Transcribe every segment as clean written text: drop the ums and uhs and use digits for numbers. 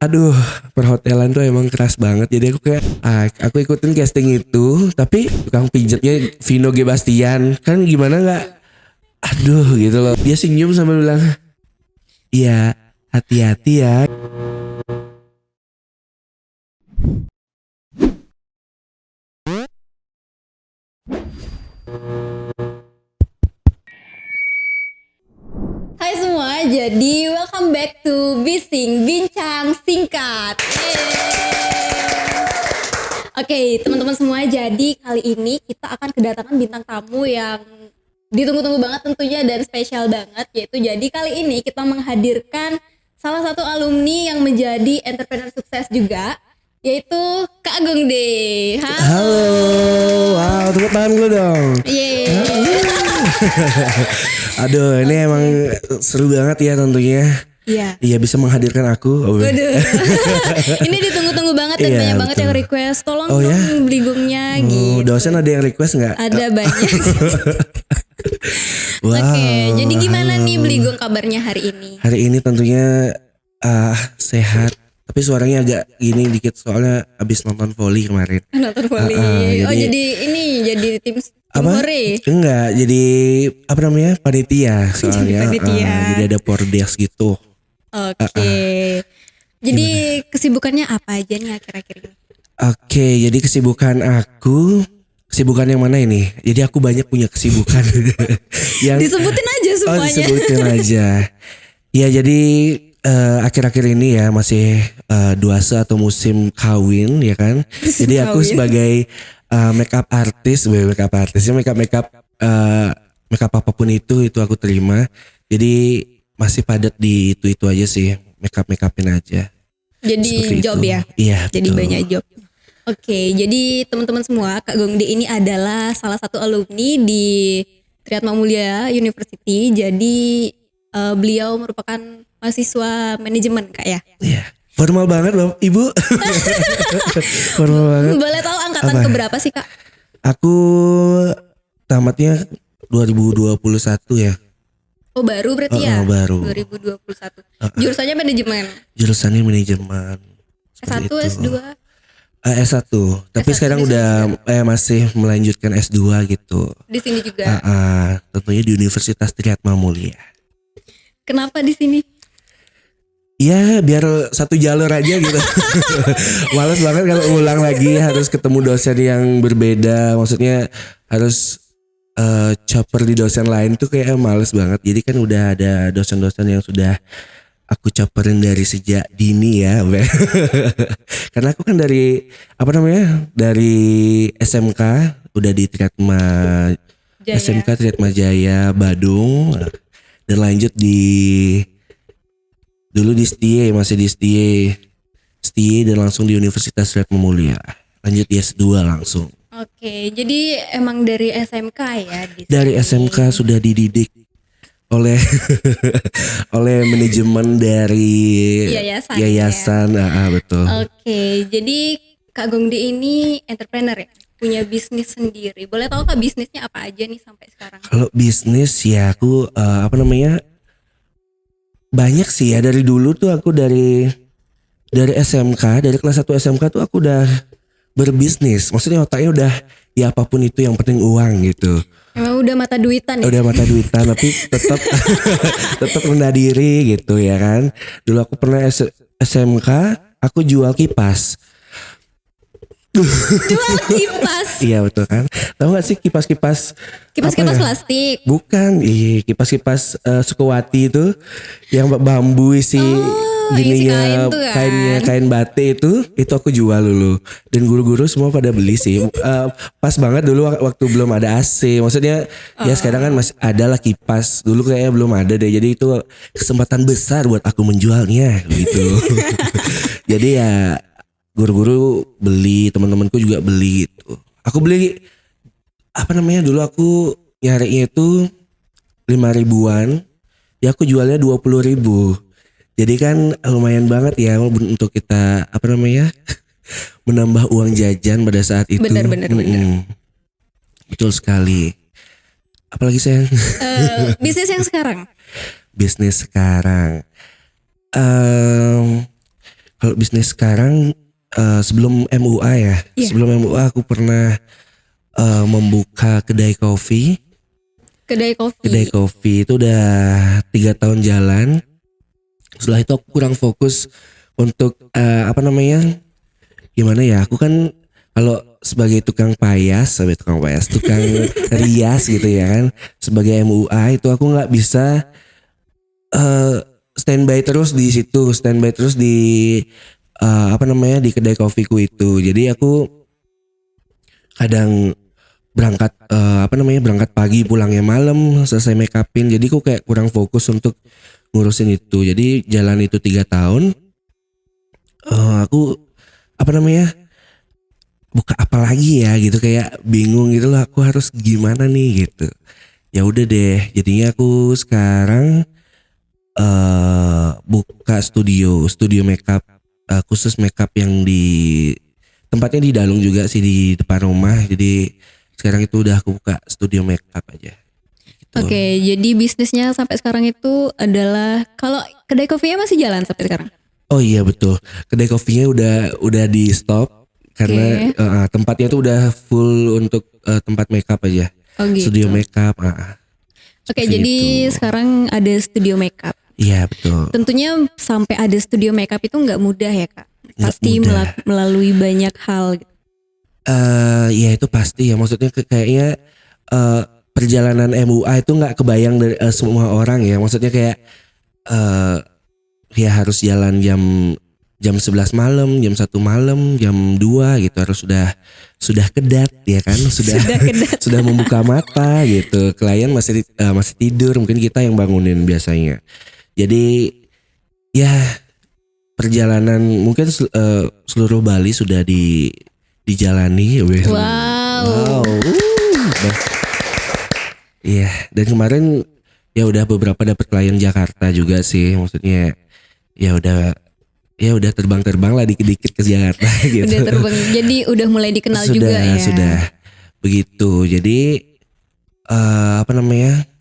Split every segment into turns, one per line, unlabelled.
Aduh, perhotelan tuh emang keras banget. Jadi aku kayak aku ikutin casting itu, tapi tukang pijatnya Vino G Bastian kan gimana nggak? Aduh gitu loh. Dia senyum sambil bilang, iya hati-hati ya.
Hai semua, jadi welcome back to Bising Bincang Singkat. Oke, teman-teman semua, jadi kali ini kita akan kedatangan bintang tamu yang ditunggu-tunggu banget tentunya dan spesial banget, yaitu jadi kali ini kita menghadirkan salah satu alumni yang menjadi entrepreneur sukses juga, yaitu Kak Agung D.
Halo, wow, tepuk tangan dulu dong.
Yeay.
Aduh, ini emang seru banget ya tentunya.
Iya.
Iya, bisa menghadirkan aku.
Waduh. Ini ditunggu-tunggu banget dan
Iya,
banyak banget
betul.
yang request. Tolong
Oh,
dong
ya?
beli gongnya gitu.
Dosen ada yang request nggak?
Ada banyak.
Wow,
Oke, jadi gimana
halo.
nih Bligong kabarnya hari ini?
Hari ini tentunya sehat, tapi suaranya agak gini dikit soalnya abis nonton volley kemarin.
Nonton volley. Oh, jadi tim hore.
Enggak, jadi apa namanya panitia soalnya.
panitia.
Jadi ada pordes gitu.
Oke. Jadi kesibukannya apa aja nih akhir-akhir ini?
Oke, jadi kesibukan yang mana ini? Jadi aku banyak punya kesibukan. yang
Disebutin aja semuanya.
disebutin aja. Ya jadi akhir-akhir ini ya masih duase atau musim kawin ya kan. Jadi aku
kawin.
sebagai makeup artist makeup apapun itu aku terima. Jadi masih padat di itu aja sih, makeupin aja.
Jadi
Seperti
job
itu.
ya?
Iya,
Jadi
betul.
banyak job. Oke, jadi teman-teman semua, Kak Gongde ini adalah salah satu alumni di Triatma Mulia University. Jadi beliau merupakan mahasiswa manajemen, Kak ya.
Iya. Formal banget Bapak Ibu. Formal banget.
Boleh tahu angkatan
Apa?
keberapa sih, Kak?
Aku tamatnya 2021 ya.
Oh, baru berarti ya?
Baru.
2021. Jurusannya manajemen.
Jurusannya manajemen.
S1,
Seperti itu.
S2.
S1. Tapi
S1
sekarang
di sini
udah masih melanjutkan S2 gitu.
Di sini juga.
Tentunya di Universitas Triatma Mulia.
Kenapa di sini?
Ya biar satu jalur aja gitu. Males banget kalau ulang lagi harus ketemu dosen yang berbeda. Maksudnya harus chopper di dosen lain tuh kayak males banget. Jadi kan udah ada dosen-dosen yang sudah aku chopperin dari sejak dini ya. Karena aku kan dari dari SMK udah di Triatma
Jaya.
SMK Triatma Jaya Badung, dan lanjut dulu di masih di Setie dan langsung di Universitas Triatma Mulia. Lanjut di S2 langsung.
Oke, jadi emang dari SMK ya di
Dari
sini.
SMK sudah dididik oleh oleh manajemen dari
Yayasan,
betul.
Oke, jadi Kak Gongde ini entrepreneur ya, punya bisnis sendiri. Boleh tahu Kak bisnisnya apa aja nih sampai sekarang?
Kalau bisnis ya aku banyak sih ya. Dari dulu tuh aku dari SMK, dari kelas 1 SMK tuh aku udah berbisnis. Maksudnya otaknya udah ya apapun itu yang penting uang gitu.
Emang udah mata duitan ya?
Udah mata duitan tapi tetap tetap rendah diri gitu ya kan. Dulu aku pernah SMK aku jual kipas.
Jual kipas.
Iya betul kan. Tahu gak sih kipas-kipas?
Kipas-kipas
apa ya?
plastik.
Bukan, kipas-kipas Sukawati itu yang bambu isi
isi
gininya,
kain tuh kan.
kain batik itu aku jual dulu. Dan guru-guru semua pada beli sih. Pas banget dulu waktu belum ada AC. Maksudnya ya sekarang kan masih ada lah kipas. Dulu kayaknya belum ada deh. Jadi itu kesempatan besar buat aku menjualnya gitu. Jadi ya guru-guru beli, teman-temanku juga beli gitu. Aku beli dulu aku nyarinya itu 5.000-an, ya aku jualnya 20.000. Jadi kan lumayan banget ya untuk kita menambah uang jajan pada saat itu.
Benar.
Betul sekali. Apalagi sayang?
Bisnis yang sekarang?
Bisnis sekarang. Kalau bisnis sekarang sebelum MUA ya,
Iya.
sebelum MUA aku pernah membuka kedai kopi.
Kedai kopi.
Kedai kopi itu udah 3 tahun jalan. Setelah itu aku kurang fokus untuk gimana ya? Aku kan kalau sebagai tukang tukang rias gitu ya kan. Sebagai MUA itu aku nggak bisa standby terus di situ, standby terus di di kedai kopiku itu. Jadi aku kadang berangkat berangkat pagi pulangnya malam, selesai make upin. Jadi aku kayak kurang fokus untuk ngurusin itu. Jadi jalan itu 3 tahun. Aku buka apa lagi ya gitu, kayak bingung gitu loh, aku harus gimana nih gitu. Ya udah deh, jadinya aku sekarang buka studio makeup, khusus makeup yang di tempatnya di Dalung juga sih, di depan rumah. Jadi sekarang itu udah aku buka studio makeup aja gitu.
Oke, jadi bisnisnya sampai sekarang itu adalah, kalau kedai kopinya masih jalan sampai sekarang?
Oh iya betul, kedai kopinya udah di stop karena tempatnya tuh udah full untuk tempat makeup aja.
Oh gitu.
Studio makeup.
Oke,
seperti
jadi
itu.
sekarang ada studio makeup.
Iya betul.
Tentunya sampai ada studio makeup itu nggak mudah ya kak. Pasti
mudah.
melalui banyak hal. Gitu.
Ya itu pasti ya, maksudnya kayaknya perjalanan MUA itu nggak kebayang dari semua orang ya. Maksudnya kayak ya harus jalan jam 11 malam, jam 1 malam, jam 2 gitu, harus sudah kedat ya kan, sudah sudah membuka mata gitu. Klien masih tidur, mungkin kita yang bangunin biasanya. Jadi ya perjalanan mungkin seluruh Bali sudah dijalani.
Wow.
Iya, dan kemarin ya udah beberapa dapat klien Jakarta juga sih, maksudnya ya udah terbang lah dikit-dikit ke Jakarta gitu.
Udah terbang, jadi udah mulai dikenal juga ya.
Sudah begitu. Jadi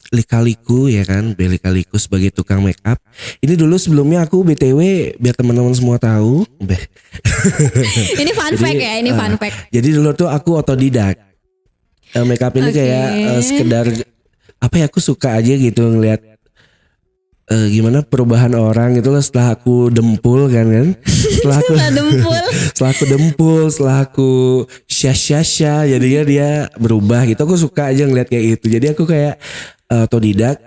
lika-liku ya kan, lika-liku sebagai tukang make up. Ini dulu sebelumnya aku BTW biar teman-teman semua tahu.
Ini fun fact ya, ini fun fact.
Jadi dulu tuh aku otodidak. Make up ini kayak sekedar aku suka aja gitu ngelihat gimana perubahan orang gitu loh setelah aku dempul kan. Setelah aku dempul, setelah aku syah jadinya dia berubah gitu. Aku suka aja ngeliat kayak gitu. Jadi aku kayak otodidak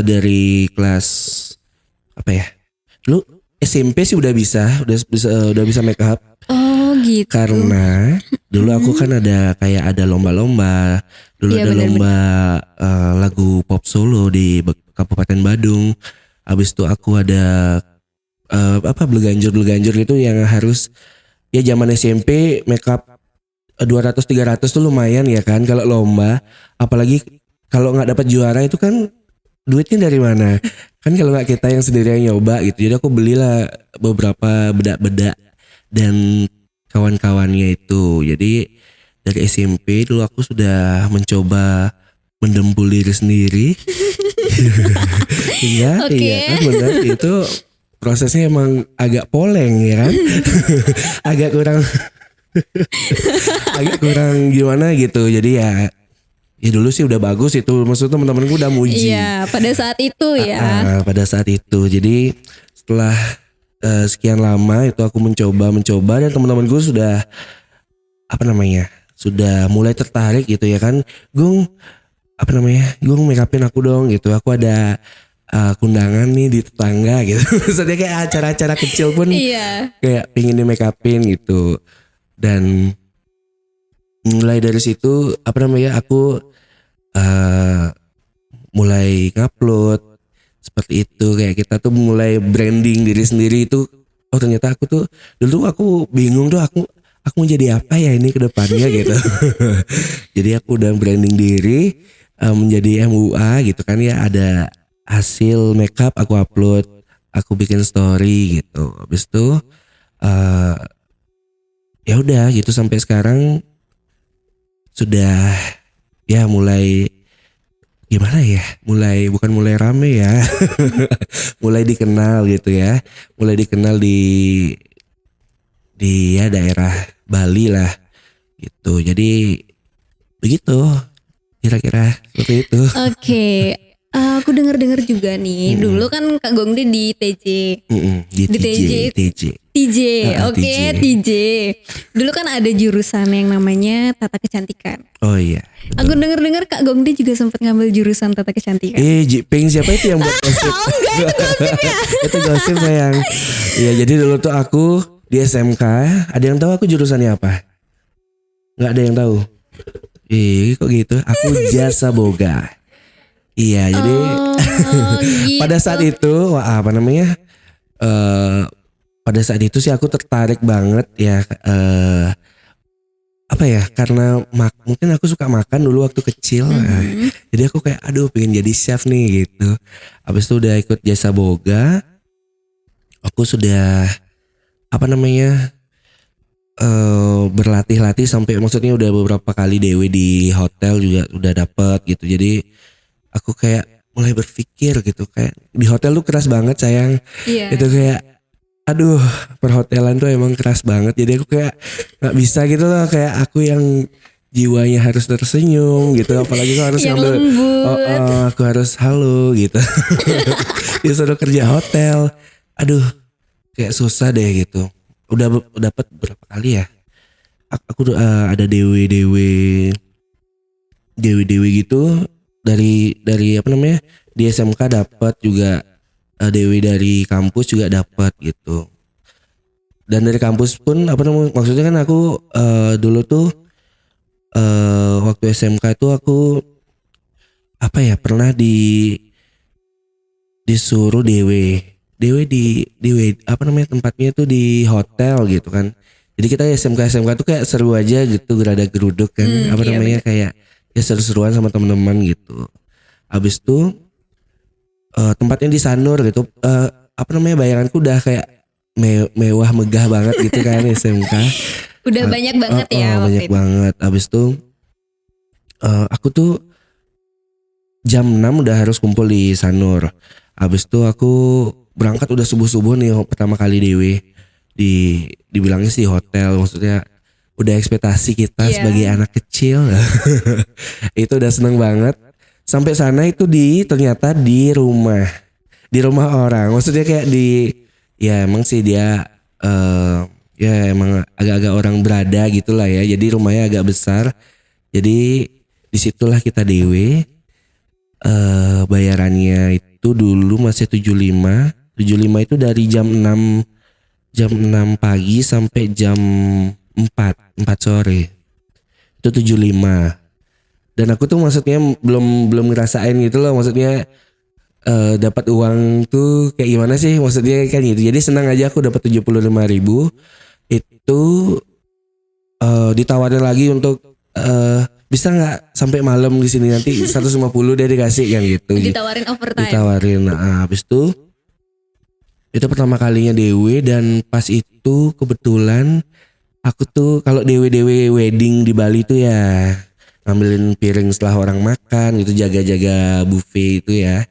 dari kelas dulu SMP sih udah bisa make up.
Oh gitu.
Karena dulu aku kan ada lomba-lomba. Dulu
Iya,
ada
bener-bener.
lomba lagu pop solo di Kabupaten Badung. Habis itu aku ada beleganjur gitu yang harus ya zaman SMP make up 200-300 tuh lumayan ya kan kalau lomba. Apalagi kalau nggak dapat juara itu kan duitnya dari mana? Kan kalau nggak kita yang sendiri yang nyoba gitu. Jadi aku belilah beberapa bedak-bedak dan kawan-kawannya itu. Jadi dari SMP dulu aku sudah mencoba mendempul diri sendiri. Iya,
Oke.
iya kan benar, itu prosesnya emang agak poleng ya kan. agak kurang gimana gitu. Jadi ya dulu sih udah bagus itu, maksudnya teman-temanku udah muji.
Iya, pada saat itu ya.
Pada saat itu. Jadi setelah sekian lama itu aku mencoba dan teman-temanku sudah sudah mulai tertarik gitu ya kan. Gung make upin aku dong gitu. Aku ada kundangan nih di tetangga gitu. Maksudnya kayak acara-acara kecil pun
Iya.
kayak pingin di make upin gitu. Dan mulai dari situ aku mulai ngupload seperti itu. Kayak kita tuh mulai branding diri sendiri itu. Oh ternyata aku tuh dulu aku bingung tuh aku mau jadi apa ya ini ke depannya gitu. Jadi aku udah branding diri menjadi MUA gitu kan ya, ada hasil makeup aku upload, aku bikin story gitu. Habis itu ya udah gitu sampai sekarang sudah ya mulai gimana ya, bukan mulai rame ya. Mulai dikenal gitu ya, mulai dikenal di di ya daerah Bali lah gitu. Jadi begitu kira-kira seperti itu.
Oke. Aku dengar-dengar juga nih, dulu kan Kak Gongdi di TJ.
Di
Di
TJ.
TJ,
Ah,
oke,
TJ.
TJ. Dulu kan ada jurusan yang namanya Tata Kecantikan.
Oh iya.
Aku dengar-dengar Kak Gongdi juga sempat ngambil jurusan Tata Kecantikan.
Jiping siapa itu yang buat gosip?
Oh enggak, itu gosip ya.
Itu gosip sayang. Iya, jadi dulu tuh aku di SMK, ada yang tahu aku jurusannya apa? Nggak ada yang tahu. Kok gitu? Aku jasa boga. Iya, jadi
Gitu.
pada saat itu, apa namanya? Pada saat itu sih aku tertarik banget ya. Apa ya? Karena mungkin aku suka makan dulu waktu kecil. Jadi aku kayak, aduh, pengen jadi chef nih gitu. Habis itu udah ikut jasa boga. Aku sudah apa namanya? Berlatih-latih sampai maksudnya udah beberapa kali DW di hotel juga udah dapet gitu. Jadi aku kayak mulai berpikir gitu, kayak di hotel tuh keras banget sayang.
Iya.
Itu kayak aduh, perhotelan tuh emang keras banget. Jadi aku kayak nggak bisa gitu loh, kayak aku yang jiwanya harus tersenyum gitu, apalagi aku harus
Yang
ngambil
lembut.
aku harus halo gitu. Disuruh kerja hotel, aduh kayak susah deh gitu. Udah dapat berapa kali ya? Aku ada DW gitu dari apa namanya, di SMK dapat juga, DW dari kampus juga dapat gitu. Dan dari kampus pun apa namanya, maksudnya kan aku dulu tuh waktu SMK itu aku apa ya, pernah disuruh DW apa namanya, tempatnya tuh di hotel gitu kan. Jadi kita SMK tuh kayak seru aja gitu, gerada geruduk kan, apa
Iya,
namanya, kayak ya seru-seruan sama teman-teman gitu. Habis itu tempatnya di Sanur gitu, apa namanya, bayaranku udah kayak mewah megah banget gitu kan SMK.
Udah banyak banget ya waktu
Banyak
itu.
banget. Habis itu aku tuh jam 6 udah harus kumpul di Sanur. Habis itu aku berangkat udah subuh-subuh nih, pertama kali dibilangnya sih hotel, maksudnya udah ekspektasi kita
Iya.
sebagai anak kecil. Itu udah seneng banget. Sampai sana itu ternyata di rumah orang. Maksudnya kayak ya emang sih dia ya emang agak-agak orang berada gitulah ya. Jadi rumahnya agak besar. Jadi disitulah kita DW. Bayarannya itu dulu masih 75 itu dari jam 6 pagi sampai jam 4 sore. Itu 75. Dan aku tuh maksudnya belum ngerasain gitu loh, maksudnya dapat uang tuh kayak gimana sih, maksudnya kan gitu. Jadi senang aja aku dapat 75.000. Itu ditawarin lagi untuk bisa nggak sampai malam di sini, nanti 150 deh dikasih kan gitu.
Ditawarin overtime.
Ditawarin. Nah, habis itu pertama kalinya DW, dan pas itu kebetulan aku tuh kalau DW wedding di Bali tuh ya ngambilin piring setelah orang makan gitu, jaga-jaga buffet itu ya.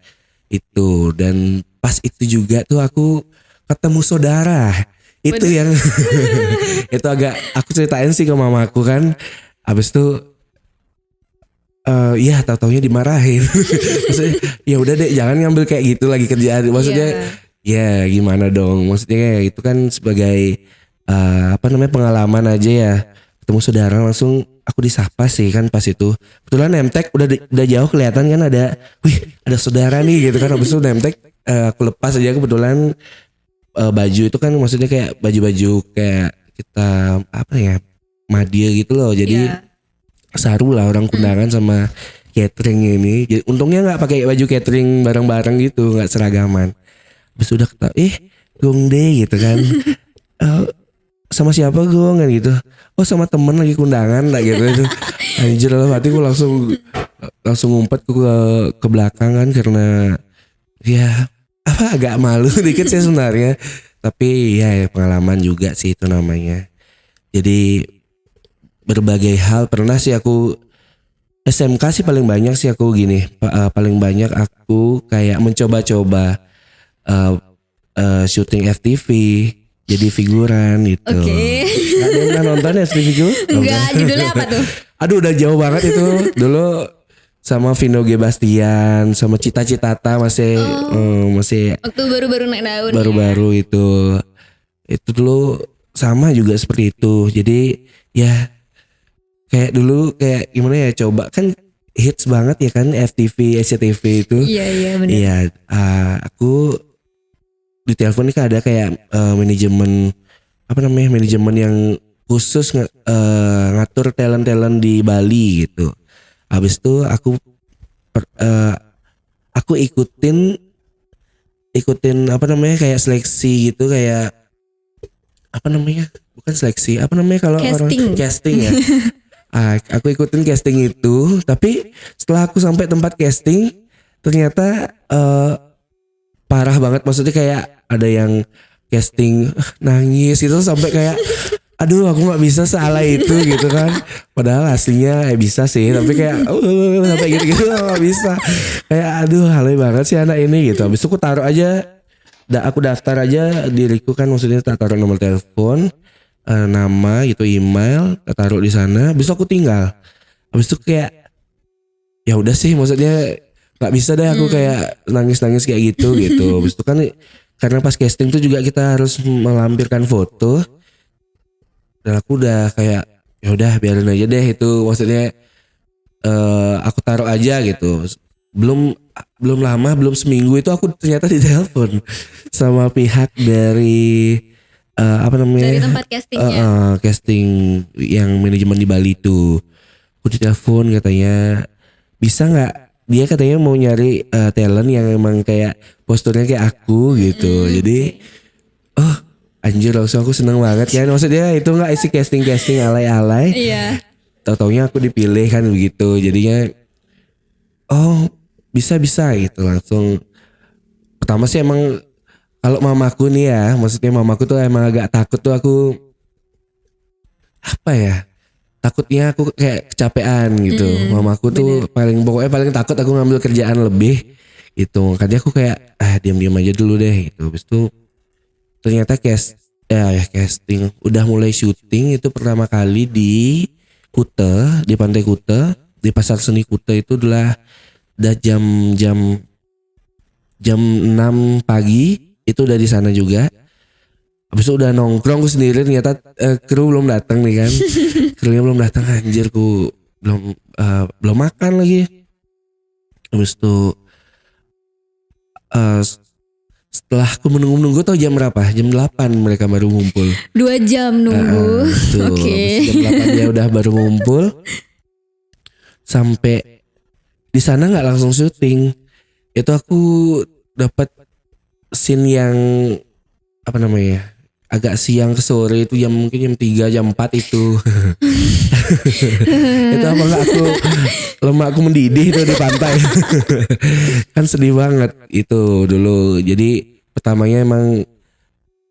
Itu, dan pas itu juga tuh aku ketemu saudara. Itu yang itu agak aku ceritain sih ke mamaku kan. Habis itu ya tahu-taunya dimarahin. Maksudnya ya udah deh, jangan ngambil kayak gitu lagi kerjaan. Maksudnya ya gimana dong. Maksudnya kayak itu kan sebagai apa namanya, pengalaman aja ya. Ketemu saudara langsung aku disapa sih kan pas itu. Kebetulan nemtek udah jauh kelihatan kan ada saudara nih gitu kan. Habis itu nemtek aku lepas aja, kebetulan baju itu kan maksudnya kayak baju-baju kayak kita apa ya, madya gitu loh. Jadi saru lah orang kundangan sama catering ini. Jadi untungnya nggak pakai baju catering bareng-bareng gitu, nggak seragaman. Habis udah kata Gongde gitu kan. Sama siapa Gong kan gitu. Oh sama temen lagi kundangan lah gitu. Anjir lah, hati gue langsung ngumpet ke belakang kan, karena ya apa, agak malu dikit sih sebenarnya. Tapi ya pengalaman juga sih itu namanya. Jadi berbagai hal pernah sih aku. SMK sih paling banyak sih aku gini, paling banyak aku kayak mencoba-coba syuting FTV jadi figuran gitu.
Oke.
Gak ada yang pernah nonton ya FTV itu?
Enggak, judulnya apa tuh?
Aduh udah jauh banget itu. Dulu sama Vino G. Bastian, sama Cita Citata masih masih
Waktu baru-baru naik daun.
baru-baru itu. Itu dulu sama juga seperti itu. Jadi ya kayak dulu kayak gimana ya, coba kan hits banget ya kan FTV, SCTV itu.
Iya benar.
Iya, aku di telepon ini kan ada kayak manajemen manajemen yang khusus ngatur talent di Bali gitu. Habis itu aku ikutin kayak seleksi gitu, kayak bukan seleksi, kalau
Casting.
orang casting ya. Aku ikutin casting itu, tapi setelah aku sampai tempat casting ternyata parah banget, maksudnya kayak ada yang casting nangis itu sampai kayak aduh aku nggak bisa salah itu gitu kan, padahal aslinya bisa sih, tapi kayak sampai gitu nggak bisa, kayak aduh halai banget sih anak ini gitu. Habis itu aku taruh aja, aku daftar aja diriku kan, maksudnya tak taruh nomor telepon, nama gitu, email, taruh di sana. Habis itu aku tinggal. Habis itu kayak ya udah sih, maksudnya nggak bisa deh aku kayak nangis kayak gitu. Habis itu kan karena pas casting tuh juga kita harus melampirkan foto. Dan aku udah kayak ya udah biarin aja deh itu, maksudnya aku taruh aja gitu. Belum lama, belum seminggu itu aku ternyata ditelepon sama pihak dari
Dari tempat castingnya.
casting yang manajemen di Bali itu. Aku ditelepon katanya bisa nggak, dia katanya mau nyari talent yang emang kayak posturnya kayak aku gitu. Jadi anjir, langsung aku seneng banget kan, maksudnya itu nggak isi casting alay-alay.
Iya.
Tau-taunya aku dipilih kan begitu, jadinya bisa gitu langsung. Pertama sih emang kalau mamaku nih ya, maksudnya mamaku tuh emang agak takut tuh, aku takutnya aku kayak kecapean gitu. Mamaku tuh pokoknya paling takut aku ngambil kerjaan lebih gitu. Makanya aku kayak diam-diam aja dulu deh gitu. Habis itu ternyata casting udah mulai syuting itu pertama kali di Kuta, di Pantai Kuta, di Pasar Seni Kuta. Itu udah jam 6 pagi itu udah di sana juga. Habis itu udah nongkrong sendiri, ternyata kru belum datang nih kan. Krunya belum datang, anjir, ku belum makan lagi. Habis itu setelah aku menunggu tau jam berapa? Jam 8 mereka baru ngumpul.
2 jam nunggu. Oke.
Jam 8 dia udah baru ngumpul. Sampai di sana nggak langsung syuting. Itu aku dapat scene yang agak siang ke sore itu, mungkin jam 3 jam 4 itu. Itu lemak aku mendidih itu di pantai. Kan sedih banget itu dulu. Jadi pertamanya emang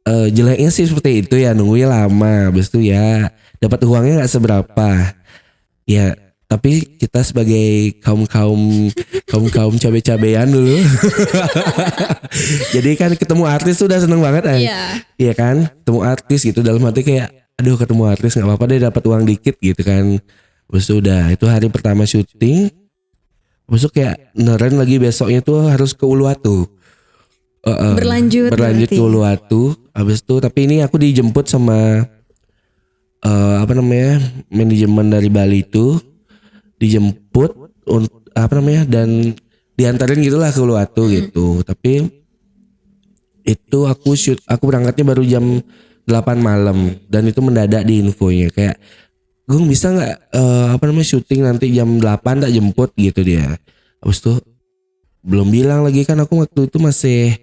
jeleknya sih seperti itu ya, nunggunya lama. Habis itu ya dapat uangnya nggak seberapa. Ya tapi kita sebagai kaum cabe-cabean dulu. Jadi kan ketemu artis tuh udah seneng banget kan. Iya kan, ketemu artis gitu, dalam hati kayak aduh ketemu artis nggak apa-apa deh, dapat uang dikit gitu kan. Terus udah itu hari pertama syuting. Besok kayak neren lagi besoknya tuh harus ke Uluwatu.
Berlanjut
ke Uluwatu. Habis itu tapi ini aku dijemput sama manajemen dari Bali itu, dijemput dan diantarin gitulah ke Uluwatu gitu. Tapi itu aku berangkatnya baru jam 8 malam dan itu mendadak di infonya kayak Gung bisa nggak syuting nanti jam 8 tak jemput gitu dia. Habis itu belum bilang lagi kan, aku waktu itu masih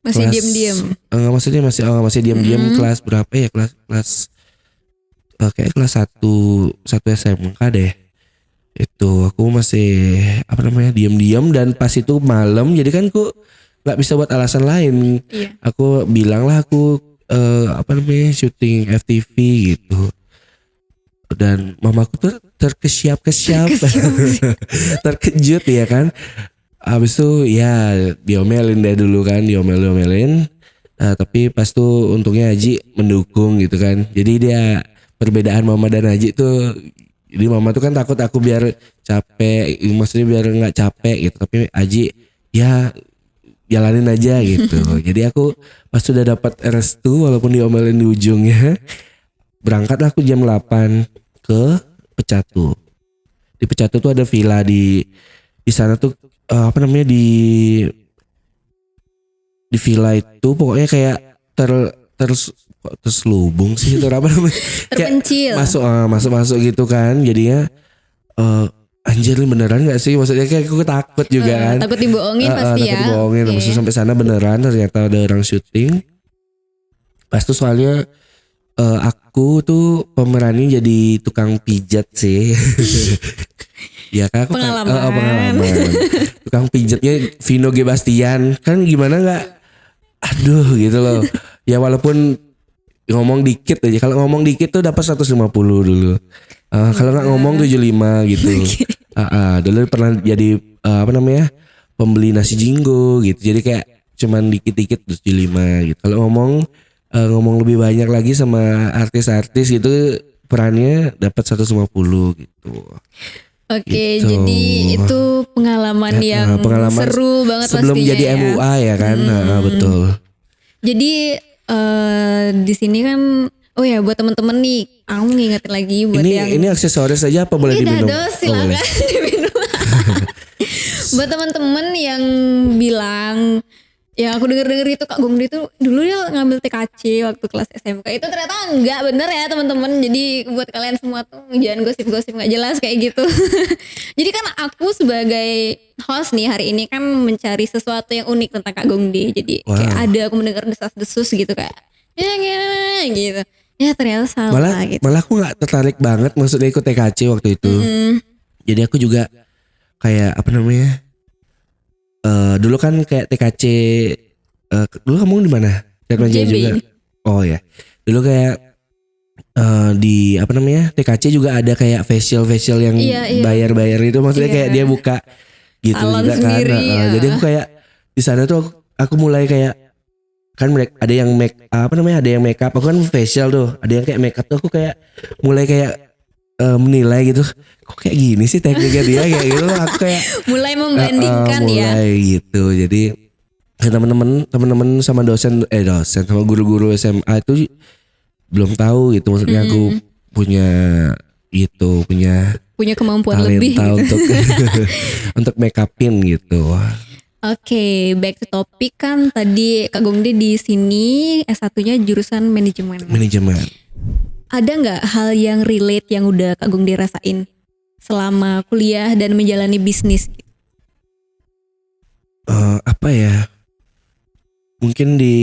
diam-diam.
Maksudnya masih diam-diam. Kelas berapa ya, kelas kayak kelas 1 SMK deh. Itu aku masih diam-diam, dan pas itu malam jadi kan aku nggak bisa buat alasan lain. Aku bilang lah aku syuting FTV gitu. Dan mamaku tuh terkesiap terkejut ya kan. Habis itu ya diomelin deh dulu kan, diomelin. Tapi pas tuh untungnya Haji mendukung gitu kan. Jadi dia perbedaan Mama dan Haji tuh, jadi Mama tuh kan takut aku biar capek, maksudnya biar nggak capek gitu. Tapi Haji ya jalanin aja gitu. Jadi aku pas sudah dapat restu walaupun diomelin di ujungnya, berangkat aku jam 8 ke Pecatu. Di Pecatu tuh ada villa di sana tuh apa namanya di villa itu pokoknya kayak terselubung sih itu apa namanya?
Terpencil.
Kayak masuk gitu kan. Jadinya anjir ini beneran gak sih? Maksudnya kayak aku takut juga kan.
Takut dibohongin pasti ya.
Takut dibohongin.
Okay.
Maksudnya sampai sana beneran ternyata ada orang syuting. Pas itu soalnya aku tuh pemerannya jadi tukang pijat sih. Ya kan aku pengalaman. Tukang pijatnya Vino G. Bastian. Kan gimana gak, aduh gitu loh. Ya walaupun ngomong dikit aja. Kalau ngomong dikit tuh dapat 150 dulu. Kalau gak ngomong 75 gitu. Dulu pernah jadi apa namanya, pembeli nasi jinggo gitu. Jadi kayak cuman dikit-dikit 75 gitu. Kalau ngomong lebih banyak lagi sama artis-artis gitu, perannya dapat 150 gitu.
Oke,
Gitu.
jadi itu pengalaman yang seru banget
sebelum
pastinya
jadi
ya.
MUA ya kan. Betul.
Jadi di sini kan, oh ya buat temen-temen nih, aku ngingetin lagi buat yang
Ini aksesoris saja apa boleh diminum?
dados
boleh.
silakan diminum. Buat teman-teman yang bilang, ya aku denger itu Kak Gongdi itu dulu dia ngambil TKC waktu kelas SMK. Itu ternyata enggak bener ya teman-teman. Jadi buat kalian semua tuh jangan gosip-gosip nggak jelas kayak gitu. Jadi kan aku sebagai host nih hari ini kan mencari sesuatu yang unik tentang Kak Gongdi. Jadi kayak ada aku mendengar desas-desus gitu kayak ya gitu. Ya ternyata salah gitu.
Malah aku nggak tertarik banget maksudnya ikut TKC waktu itu. Jadi aku juga kayak apa namanya? Dulu kan kayak TKC dulu kamu di mana? Jaya
JB.
juga. Oh ya. Dulu kayak di apa namanya? TKC juga ada kayak facial yang
Iya.
bayar itu, maksudnya kayak dia buka gitu
Salon
juga kan.
sendiri, ya.
Jadi aku kayak di sana tuh aku mulai kayak kan mereka ada yang ada yang make up, aku kan facial tuh, ada yang kayak make up tuh aku kayak mulai kayak menilai gitu, kok kayak gini sih tekniknya dia kayak gitu. Aku kayak
Mulai membandingkan ya.
mulai gitu. Jadi teman-teman sama dosen sama guru-guru SMA itu belum tahu gitu, maksudnya aku punya
Kemampuan
talenta
lebih gitu.
untuk untuk make upin gitu.
Oke, back to topic kan tadi Kak Gongdi di sini S1-nya jurusan manajemen. Ada nggak hal yang relate yang udah Kak Gongdi rasain selama kuliah dan menjalani bisnis?
Apa ya? Mungkin di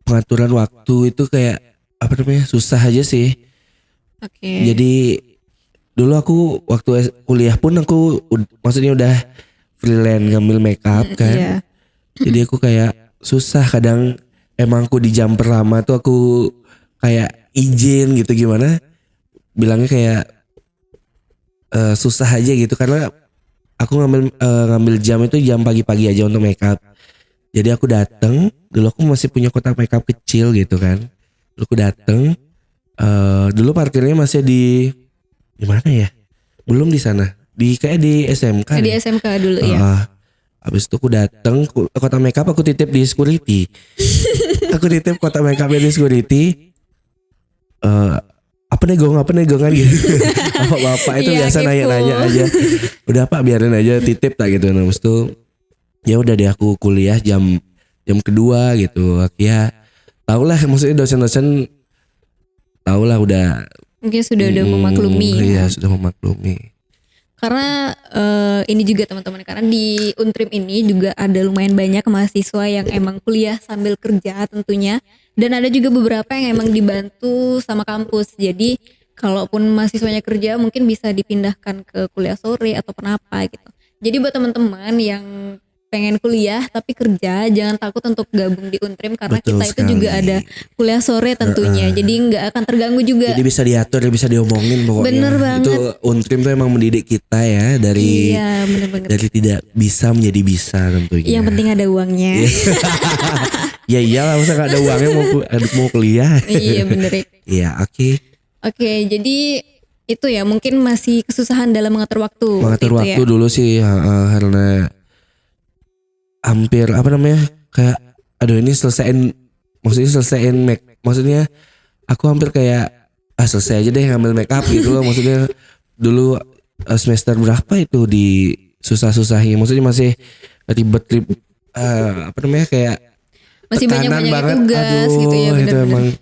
pengaturan waktu itu kayak apa namanya, susah aja sih.
Oke.
Jadi dulu aku waktu kuliah pun aku maksudnya udah freelance ngambil make up kan.
Iya.
Jadi aku kayak susah kadang, emang aku di jam pertama tuh aku kayak izin gitu gimana. Bilangnya kayak susah aja gitu karena aku ngambil jam itu jam pagi-pagi aja untuk make up. Jadi aku dateng, dulu aku masih punya kotak make up kecil gitu kan. Dulu aku dateng, dulu parkirnya masih di mana ya? Belum di sana. Kayak di SMK.
Di
deh.
SMK dulu ya.
Habis itu aku dateng, kotak make up aku titip di security. Aku titip kotak make up di security. Apa negongan gitu. Bapak itu
Iya,
biasa
kepo.
nanya-nanya aja. Udah Pak biarin aja titip tak gitu. Nah, habis itu ya udah deh aku kuliah jam kedua gitu. Ya tahulah maksudnya dosen-dosen tahulah udah
Mungkin sudah memaklumi.
Iya, sudah memaklumi.
Karena ini juga teman-teman, karena di Untrim ini juga ada lumayan banyak mahasiswa yang emang kuliah sambil kerja tentunya, dan ada juga beberapa yang emang dibantu sama kampus. Jadi kalaupun mahasiswanya kerja mungkin bisa dipindahkan ke kuliah sore atau kenapa gitu. Jadi buat teman-teman yang pengen kuliah tapi kerja, jangan takut untuk gabung di Untrim karena
Betul
kita itu
sekali.
juga ada kuliah sore tentunya. Jadi nggak akan terganggu juga.
Jadi bisa diatur, bisa diomongin pokoknya.
Bener banget.
Itu Untrim tuh emang mendidik kita ya dari
Iya, bener banget.
dari tidak bisa menjadi bisa tentunya.
Yang penting ada uangnya.
Ya iyalah, masa gak ada uangnya mau kuliah.
Iya bener ya.
Iya, oke.
Oke, jadi itu ya mungkin masih kesusahan dalam mengatur waktu.
Mengatur
itu
waktu
ya.
dulu sih, karena hampir apa namanya, kayak aduh ini maksudnya aku hampir kayak selesai aja deh ngambil make up gitu loh. Maksudnya dulu semester berapa itu di susah-susahnya, maksudnya masih ribet apa namanya, kayak
Masih
tekanan
banyak
banget.
tugas
Aduh,
gitu ya,
itu
bener-bener.
emang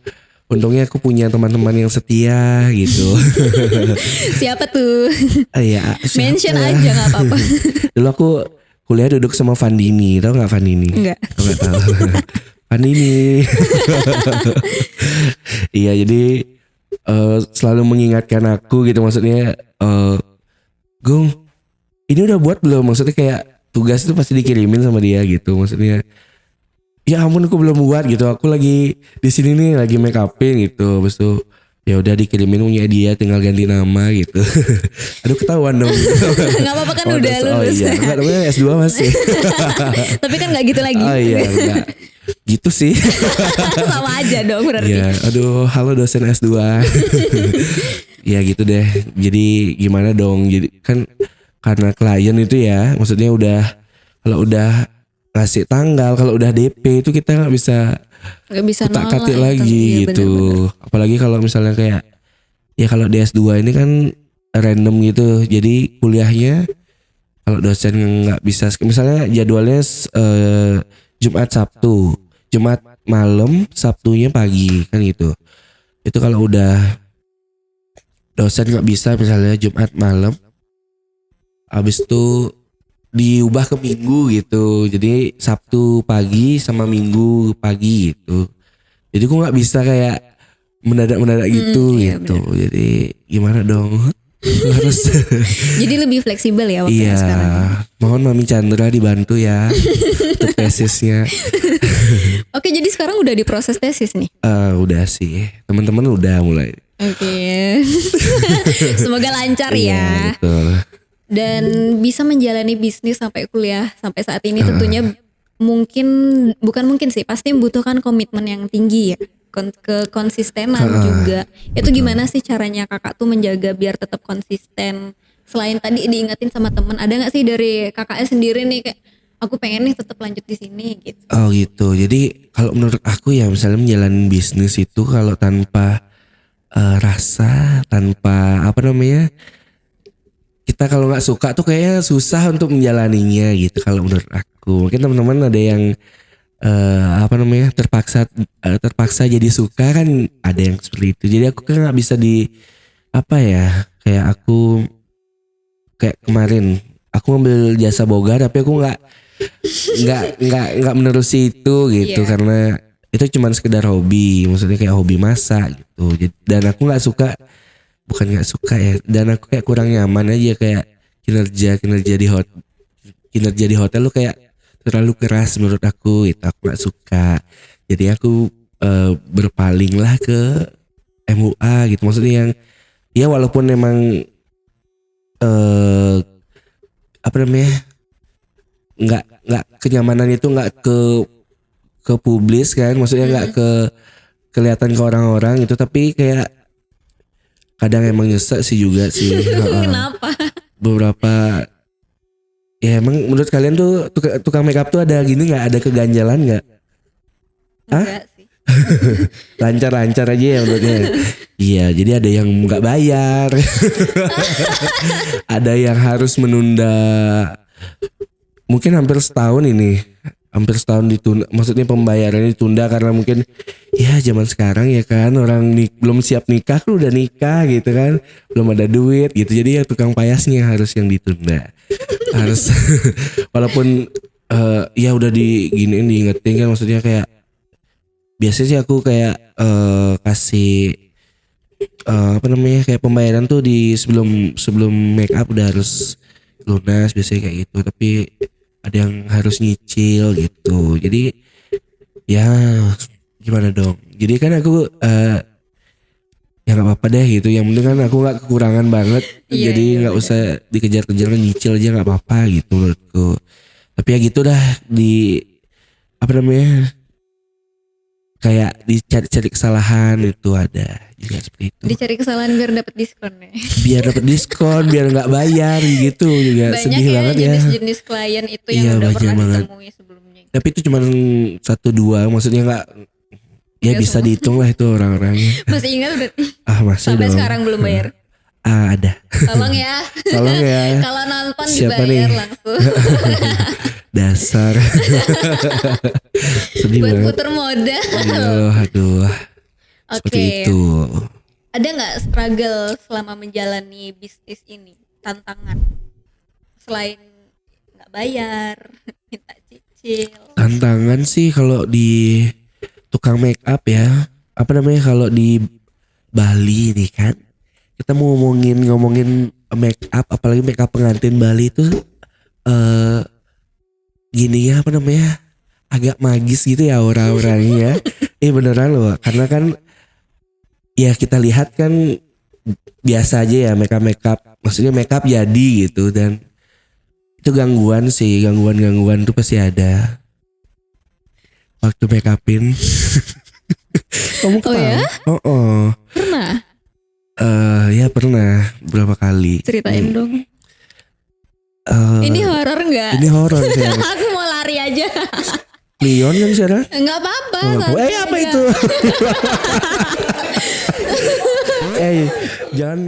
untungnya aku punya teman-teman yang setia gitu.
Siapa tuh?
Iya,
Mention
siapa?
aja nggak apa-apa.
Dulu aku kuliah duduk sama Vandini, tahu nggak Vandini?
Enggak.
Oh, nggak tahu. Vandini. Iya, jadi selalu mengingatkan aku gitu, maksudnya Gung, ini udah buat belum? Maksudnya kayak tugas itu pasti dikirimin sama dia gitu, maksudnya ya ampun aku belum buat gitu, aku lagi di sini nih lagi make upin gitu. Habis itu ya udah dikirimin punya dia, tinggal ganti nama gitu. Aduh ketahuan dong.
Nggak apa-apa kan udah lulus.
Oh iya, enggak, namanya S2 masih.
Tapi kan nggak gitu lagi.
Oh iya, enggak. Gitu sih.
Sama aja dong berarti.
Ya, aduh, halo dosen S2. Ya gitu deh. Jadi gimana dong? Jadi kan karena klien itu ya, maksudnya kalau udah ngasih tanggal, kalau udah DP itu kita nggak bisa
Nggak bisa
kutak-katik
nolak
lagi
Iya,
gitu.
bener-bener.
Apalagi kalau misalnya kayak ya kalau di S2 ini kan random gitu. Jadi kuliahnya kalau dosen nggak bisa, misalnya jadwalnya Jumat Sabtu, Jumat malam, Sabtunya pagi kan gitu. Itu kalau udah dosen nggak bisa misalnya Jumat malam, habis itu diubah ke Minggu gitu. Jadi Sabtu pagi sama Minggu pagi gitu. Jadi gue nggak bisa kayak mendadak gitu
iya,
gitu. Jadi gimana dong? Harus
Jadi lebih fleksibel ya waktunya
iya.
sekarang.
Mohon Mami Chandra dibantu ya untuk tesisnya.
Oke, jadi sekarang udah diproses tesis nih.
Udah sih, teman-teman udah mulai.
Oke. Semoga lancar
Iya,
ya.
betul.
Dan bisa menjalani bisnis sampai kuliah sampai saat ini tentunya bukan mungkin sih, pasti membutuhkan komitmen yang tinggi ya, kekonsistenan juga. Itu gimana sih caranya kakak tuh menjaga biar tetap konsisten? Selain tadi diingetin sama temen, ada nggak sih dari kakaknya sendiri nih kayak aku pengen nih tetap lanjut di sini gitu?
Oh gitu. Jadi kalau menurut aku ya, misalnya menjalani bisnis itu kalau tanpa rasa, tanpa apa namanya, kita kalau nggak suka tuh kayaknya susah untuk menjalaninya gitu. Kalau menurut aku, mungkin teman-teman ada yang apa namanya terpaksa jadi suka kan, ada yang seperti itu. Jadi aku kan nggak bisa apa ya, kayak aku kayak kemarin aku ngambil jasa boga tapi aku nggak menerusi itu gitu.
Iya.
Karena itu cuma sekedar hobi, maksudnya kayak hobi masak gitu. Dan aku bukan nggak suka ya, dan aku kayak kurang nyaman aja, kayak kinerja di hotel lu kayak terlalu keras menurut aku gitu. Aku nggak suka, jadi aku berpaling lah ke MUA gitu. Maksudnya yang ya walaupun memang apa namanya, nggak kenyamanan itu nggak ke publis kan, maksudnya nggak kelihatan ke orang-orang gitu, tapi kayak kadang emang nyesek sih juga sih.
Kenapa?
Beberapa ya emang menurut kalian tuh tukang make up tuh ada gini nggak, ada keganjalan nggak?
Enggak sih.
Lancar-lancar aja ya menurutnya. Iya, jadi ada yang nggak bayar, ada yang harus menunda, mungkin hampir setahun ditunda, maksudnya pembayarannya ditunda karena mungkin ya zaman sekarang ya kan, orang belum siap nikah lu udah nikah gitu kan, belum ada duit gitu. Jadi ya tukang payasnya harus yang ditunda. Harus walaupun ya udah diingetin kan, maksudnya kayak biasanya sih aku kayak kasih apa namanya, kayak pembayaran tuh di sebelum make up udah harus lunas biasanya kayak gitu, tapi ada yang harus nyicil gitu. Jadi ya gimana dong, jadi kan aku ya nggak apa-apa deh gitu, yang penting kan aku nggak kekurangan banget.
Iya,
Jadi
iya,
nggak usah dikejar-kejar, nyicil aja nggak apa-apa gitu menurutku. Tapi ya gitu dah, apa namanya, kayak dicari-cari kesalahan itu ada juga seperti itu.
Dicari kesalahan biar dapat diskon ya.
Biar dapat diskon, biar nggak bayar gitu juga.
Banyak
Sedih
ya
banget ya.
jenis-jenis klien itu
Iya,
yang udah
banyak
pernah
banget.
ditemui sebelumnya.
Tapi itu cuma 1-2, maksudnya nggak ya
Nggak
bisa
semua.
dihitung lah itu orang-orangnya.
Masih ingat berarti?
Masih
Sampai
dong.
sekarang belum bayar.
Ada.
Tolong ya.
Tolong ya.
Kalau nonton
Siapa
dibayar
nih?
langsung.
Dasar. Sedih
Buat
banget.
puter moda.
Iya loh, aduh. Seperti
Oke.
itu.
Ada nggak struggle selama menjalani bisnis ini? Tantangan selain nggak bayar, minta cicil.
Tantangan sih kalau di tukang make up ya. Apa namanya kalau di Bali nih kan. Kita mau ngomongin make up, apalagi make up pengantin Bali itu gini ya, apa namanya, agak magis gitu ya aura-auranya. Beneran loh, karena kan ya kita lihat kan biasa aja ya make up, maksudnya make up jadi gitu, dan itu gangguan sih, gangguan tuh pasti ada waktu make upin. Kamu
Oh ya?
Oh.
Pernah?
Ya pernah beberapa kali.
Ceritain dong. Ini horor nggak?
Ini horor sih.
Aku mau lari aja.
Leon kan sekarang?
Nggak apa-apa.
Oh,
santai
apa
aja.
itu? Jangan